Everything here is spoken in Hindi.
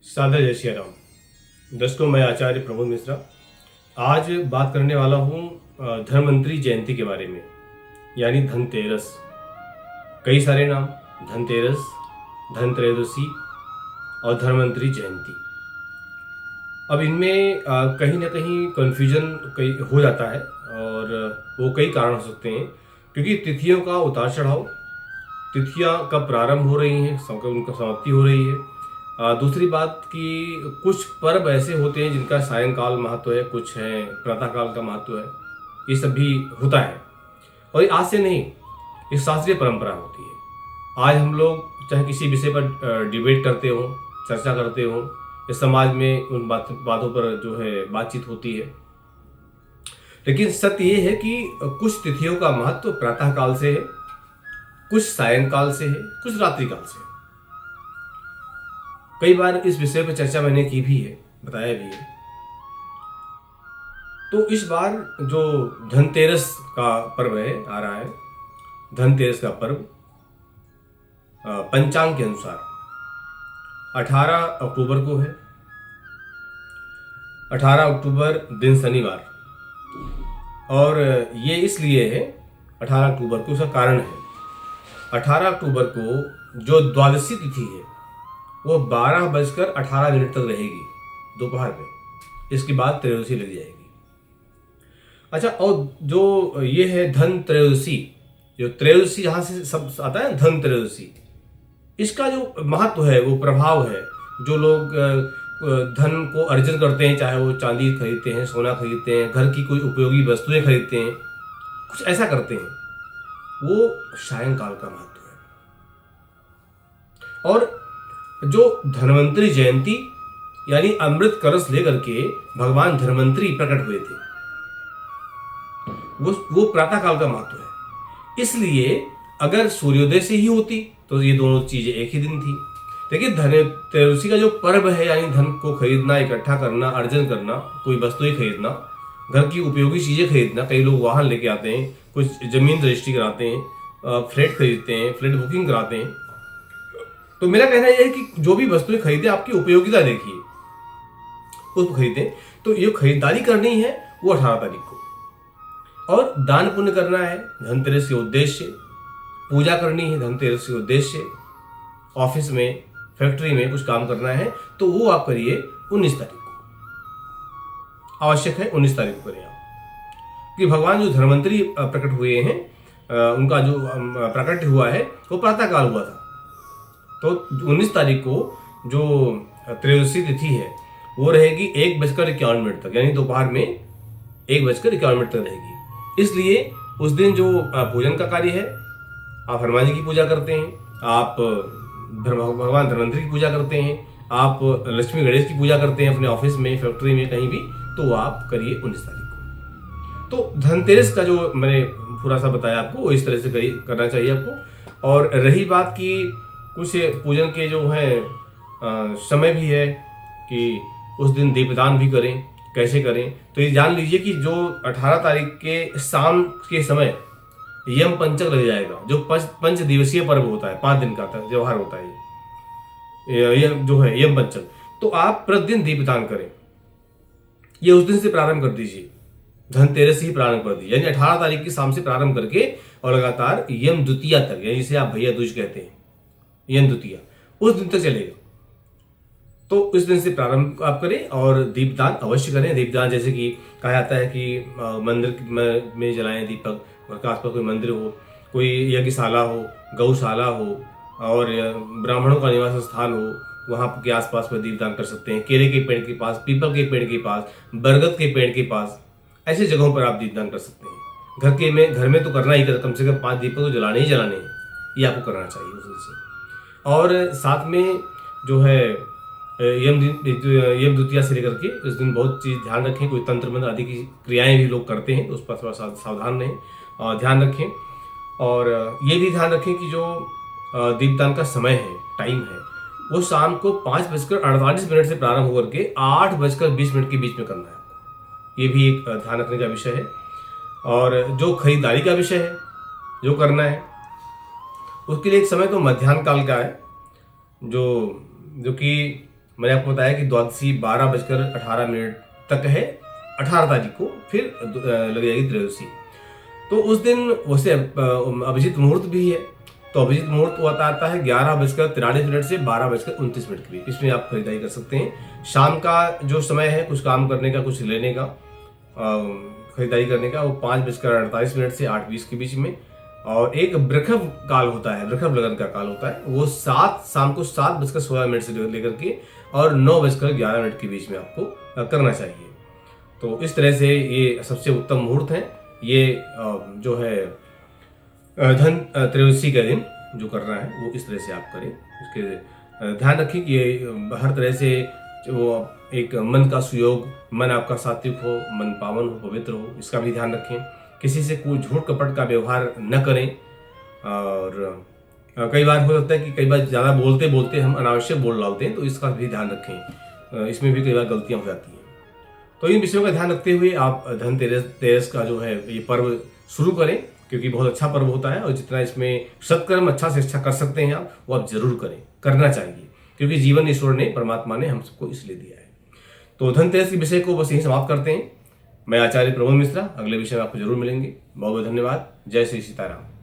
सादर जय सिया राम। दर्शकों, मैं आचार्य प्रमोद मिश्रा आज बात करने वाला हूँ धन्वंतरि जयंती के बारे में, यानी धनतेरस। कई सारे नाम, धनतेरस, धनत्रयोदशी और धन्वंतरि जयंती। अब इनमें कहीं ना कहीं कन्फ्यूजन हो जाता है और वो कई कारण हो सकते हैं, क्योंकि तिथियों का उतार चढ़ाव, तिथियां कब प्रारंभ हो रही हैं, उनका समाप्ति हो रही है। दूसरी बात कि कुछ पर्व ऐसे होते हैं जिनका सायंकाल महत्व है, कुछ है प्रातःकाल का महत्व है। ये सब भी होता है और ये आज से नहीं, ये शास्त्रीय परंपरा होती है। आज हम लोग चाहे किसी विषय पर डिबेट करते हो, चर्चा करते हो, इस समाज में उन बातों पर जो है बातचीत होती है, लेकिन सत्य ये है कि कुछ तिथियों का महत्व प्रातःकाल से है, कुछ सायंकाल से है, कुछ रात्रिकाल से है। कई बार इस विषय पर चर्चा मैंने की भी है, बताया भी है। तो इस बार जो धनतेरस का पर्व है आ रहा है, धनतेरस का पर्व पंचांग के अनुसार 18 अक्टूबर को है। 18 अक्टूबर दिन शनिवार, और ये इसलिए है 18 अक्टूबर को, उसका कारण है 18 अक्टूबर को जो द्वादशी तिथि है वो 12:18 तक रहेगी दोपहर में। इसके बाद त्रयोदशी लग जाएगी। अच्छा, और जो ये है धन त्रयोदशी, जो त्रयोदशी जहां से सब आता है, धन त्रयोदशी, इसका जो महत्व है, वो प्रभाव है, जो लोग धन को अर्जन करते हैं, चाहे वो चांदी खरीदते हैं, सोना खरीदते हैं, घर की कोई उपयोगी वस्तुएं खरीदते हैं, कुछ ऐसा करते हैं, वो सायंकाल का महत्व है। और जो धन्वंतरि जयंती यानी अमृत कलश लेकर के भगवान धन्वंतरि प्रकट हुए थे, वो प्रातःकाल का महत्व है। इसलिए अगर सूर्योदय से ही होती तो ये दोनों चीजें एक ही दिन थी। देखिए, धनतेरसी का जो पर्व है, यानी धन को खरीदना, इकट्ठा करना, अर्जन करना, कोई वस्तुएं खरीदना, घर की उपयोगी चीजें खरीदना, कई लोग वाहन लेके आते हैं, कुछ जमीन रजिस्ट्री कराते हैं, फ्लैट खरीदते हैं, फ्लैट बुकिंग कराते हैं। तो मेरा कहना यह है कि जो भी वस्तुएं खरीदे, आपकी उपयोगिता देखिए, उसको खरीदें। तो ये खरीदारी करनी है वो 18 तारीख को, और दान पुण्य करना है धनतेरस के उद्देश्य, पूजा करनी है धनतेरस के उद्देश्य, ऑफिस में, फैक्ट्री में कुछ काम करना है तो वो आप करिए 19 तारीख को। आवश्यक है 19 तारीख को करें आप, कि भगवान जो धन्वंतरि प्रकट हुए हैं, उनका जो प्रकट हुआ है वो प्रातःकाल हुआ था। तो 19 तारीख को जो त्रयोदशी तिथि है वो रहेगी 1:51 तक, यानी दोपहर में 1:51 तक रहेगी। इसलिए उस दिन जो पूजन का कार्य है, आप हनुमान जी की पूजा करते हैं, आप भगवान धन्वंतरि की पूजा करते हैं, आप लक्ष्मी गणेश की पूजा करते हैं अपने ऑफिस में, फैक्ट्री में, कहीं भी, तो आप करिए 19 तारीख को। तो धनतेरस का जो मैंने पूरा सा बताया आपको, वो इस तरह से करना चाहिए आपको। और रही बात की कुछ पूजन के जो है समय भी है कि उस दिन दीपदान भी करें, कैसे करें, तो ये जान लीजिए कि जो 18 तारीख के शाम के समय यम पंचक लग जाएगा, जो 5 दिवसीय पर्व होता है, 5 दिन का त्योहार होता है ये जो है यम पंचक, तो आप प्रतिदिन दीपदान करें। ये उस दिन से प्रारंभ कर दीजिए, धनतेरस ही प्रारंभ कर दीजिए, यानी 18 तारीख की शाम से प्रारंभ करके और लगातार यम द्वितीया तक, यानी जिसे आप भैया दूज कहते हैं, यम द्वितीया, उस दिन तक चलेगा। तो इस दिन से प्रारंभ आप करें और दीपदान अवश्य करें। दीपदान जैसे कि कहा जाता है कि मंदिर में जलाएं दीपक, घर के आसपास कोई मंदिर हो, कोई यज्ञशाला हो, गौशाला हो, और ब्राह्मणों का निवास स्थान हो, वहाँ के आसपास में दीपदान कर सकते हैं। केले के पेड़ के पास, पीपल के पेड़ के पास, बरगद के पेड़ के पास, ऐसे जगहों पर आप दीपदान कर सकते हैं। घर में तो करना ही, कम से कम 5 दीपक तो जलाने ही जलाने हैं, ये आपको करना चाहिए उस दिन से। और साथ में जो है यम द्वितीया से लेकर के इस दिन बहुत चीज़ ध्यान रखें, कोई तंत्र मंत्र आदि की क्रियाएं भी लोग करते हैं, तो उस पर थोड़ा सावधान रहें और ध्यान रखें। और ये भी ध्यान रखें कि जो दीपदान का समय है, टाइम है, वो शाम को 5:48 से प्रारंभ होकर के 8:20 के बीच में करना है। ये भी एक ध्यान रखने का विषय है। और जो खरीदारी का विषय है, जो करना है, उसके लिए एक समय तो मध्याह्न काल का है, जो कि मैंने आपको बताया कि द्वादशी 12:18 तक है 18 तारीख को, फिर लग जाएगी त्रयोदशी। तो उस दिन वैसे अभिजीत मुहूर्त भी है, तो अभिजीत मुहूर्त आता है 11:43 से 12:29 के बीच। इसमें आप खरीदारी कर सकते हैं। शाम का जो समय है कुछ काम करने का, कुछ लेने का, खरीदारी करने का, वो 5:48 से 8:20 के बीच में। और एक वृषभ काल होता है, वृषभ लगन का काल होता है, वो शाम को 7:16 से लेकर के और 9:11 के बीच में आपको करना चाहिए। तो इस तरह से ये सबसे उत्तम मुहूर्त है। ये जो है धन त्रयोदशी का दिन जो करना है वो इस तरह से आप करें। इसके ध्यान रखें कि ये हर तरह से वो एक मन का सुयोग, मन आपका सात्विक हो, मन पावन हो, पवित्र हो, इसका भी ध्यान रखें। किसी से कोई झूठ कपट का व्यवहार न करें। और कई बार हो सकता है कि कई बार ज़्यादा बोलते बोलते हम अनावश्यक बोल डालते हैं, तो इसका भी ध्यान रखें। इसमें भी कई बार गलतियां हो जाती हैं। तो इन विषयों का ध्यान रखते हुए आप धनतेरस का जो है ये पर्व शुरू करें, क्योंकि बहुत अच्छा पर्व होता है। और जितना इसमें सत्कर्म अच्छा से अच्छा कर सकते हैं आप, वो आप जरूर करें, करना चाहिए, क्योंकि जीवन ईश्वर ने, परमात्मा ने हम सबको इसलिए दिया है। तो धनतेरस के विषय को बस यही समाप्त करते हैं। मैं आचार्य प्रमोद मिश्रा, अगले विषय में आपको जरूर मिलेंगे। बहुत बहुत धन्यवाद। जय श्री सीताराम।